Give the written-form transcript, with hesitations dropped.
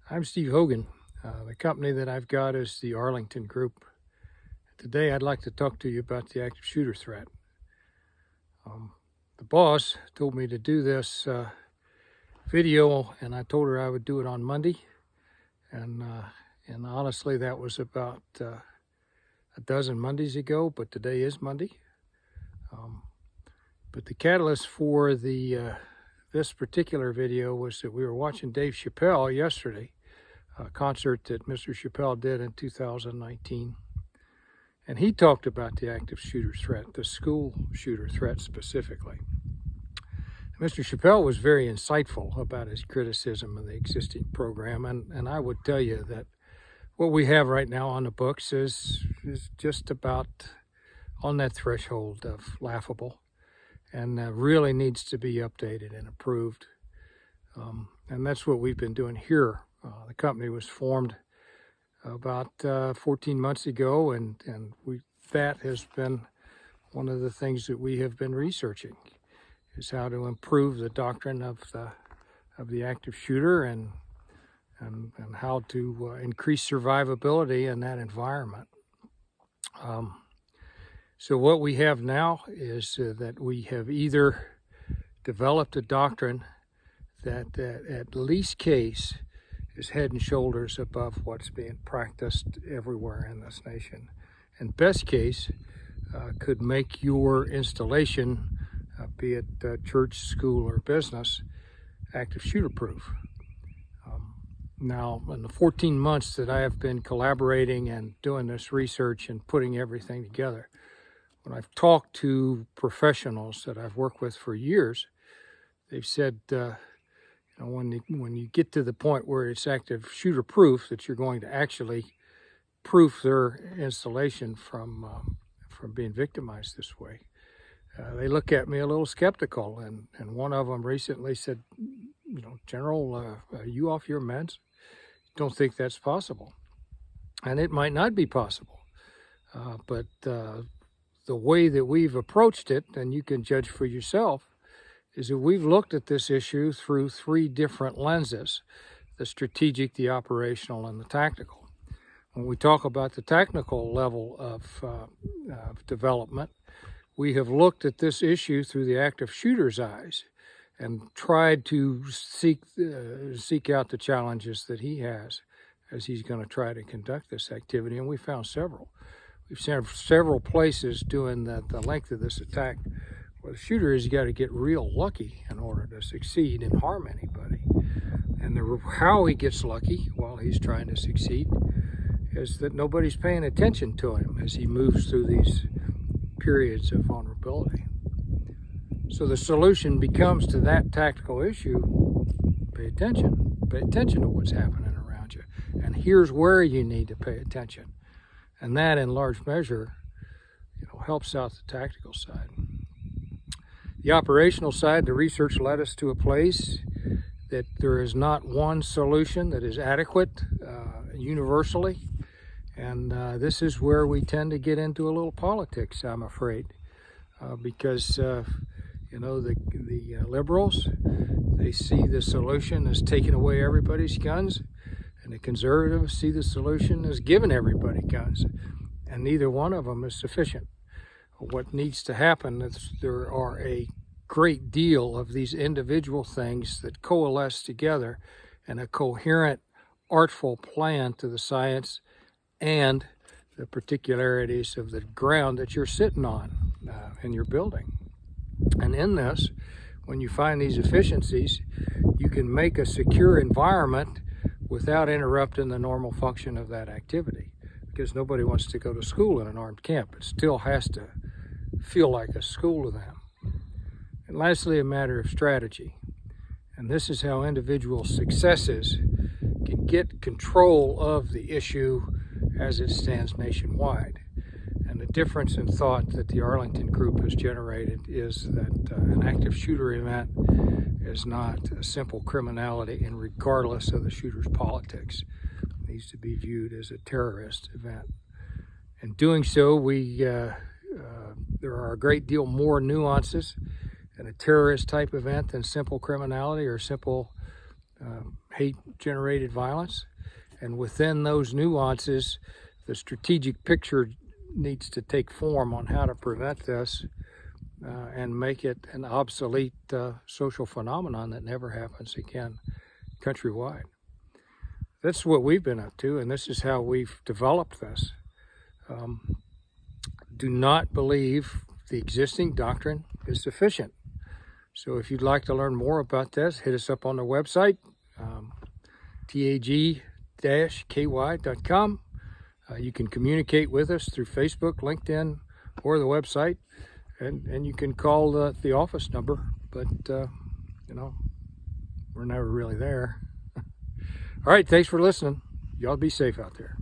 I'm Steve Hogan. The company that I've got is the Arlington Group. Today I'd like to talk to you about the active shooter threat. The boss told me to do this video, and I told her I would do it on Monday. And honestly, that was about a dozen Mondays ago, but today is Monday. But the catalyst for this particular video was that we were watching Dave Chappelle yesterday, a concert that Mr. Chappelle did in 2019. And he talked about the active shooter threat, the school shooter threat specifically. Mr. Chappelle was very insightful about his criticism of the existing program. And I would tell you that what we have right now on the books is just about on that threshold of laughable, and really needs to be updated and improved. And that's what we've been doing here. The company was formed about 14 months ago, and that has been one of the things that we have been researching, is how to improve the doctrine of the active shooter and how to increase survivability in that environment. So what we have now is that we have either developed a doctrine that at least case is head and shoulders above what's being practiced everywhere in this nation, and best case could make your installation, be it church, school, or business, active shooter proof. Now, in the 14 months that I have been collaborating and doing this research and putting everything together, when I've talked to professionals that I've worked with for years, they've said, when you get to the point where it's active shooter proof, that you're going to actually proof their installation from being victimized this way, they look at me a little skeptical. And one of them recently said, General, are you off your meds? Don't think that's possible. And it might not be possible. But the way that we've approached it, and you can judge for yourself, is that we've looked at this issue through three different lenses: the strategic, the operational, and the tactical. When we talk about the technical level of development, we have looked at this issue through the active shooter's eyes and tried to seek out the challenges that he has as he's going to try to conduct this activity. And we found several. We've seen several places doing the length of this attack where the shooter has got to get real lucky in order to succeed and harm anybody. And how he gets lucky while he's trying to succeed is that nobody's paying attention to him as he moves through these periods of vulnerability. So the solution becomes to that tactical issue: pay attention. Pay attention to what's happening around you. And here's where you need to pay attention. And that, in large measure, helps out the tactical side. The operational side, the research led us to a place that there is not one solution that is adequate universally. And this is where we tend to get into a little politics, I'm afraid, because the liberals, they see the solution as taking away everybody's guns, and the conservatives see the solution as giving everybody guns, and neither one of them is sufficient. What needs to happen is there are a great deal of these individual things that coalesce together in a coherent, artful plan to the science and the particularities of the ground that you're sitting on in your building. And in this, when you find these efficiencies, you can make a secure environment without interrupting the normal function of that activity, because nobody wants to go to school in an armed camp. It still has to feel like a school to them. And lastly, a matter of strategy. And this is how individual successes can get control of the issue as it stands nationwide. And the difference in thought that the Arlington Group has generated is that an active shooter event is not a simple criminality, and regardless of the shooter's politics, it needs to be viewed as a terrorist event. In doing so, there are a great deal more nuances in a terrorist type event than simple criminality or simple hate-generated violence. And within those nuances, the strategic picture needs to take form on how to prevent this and make it an obsolete social phenomenon that never happens again countrywide. That's what we've been up to, and this is how we've developed this. Do not believe the existing doctrine is sufficient. So if you'd like to learn more about this, hit us up on the website, tag-ky.com. You can communicate with us through Facebook, LinkedIn, or the website, and you can call the office number, but we're never really there. All right, thanks for listening. Y'all be safe out there.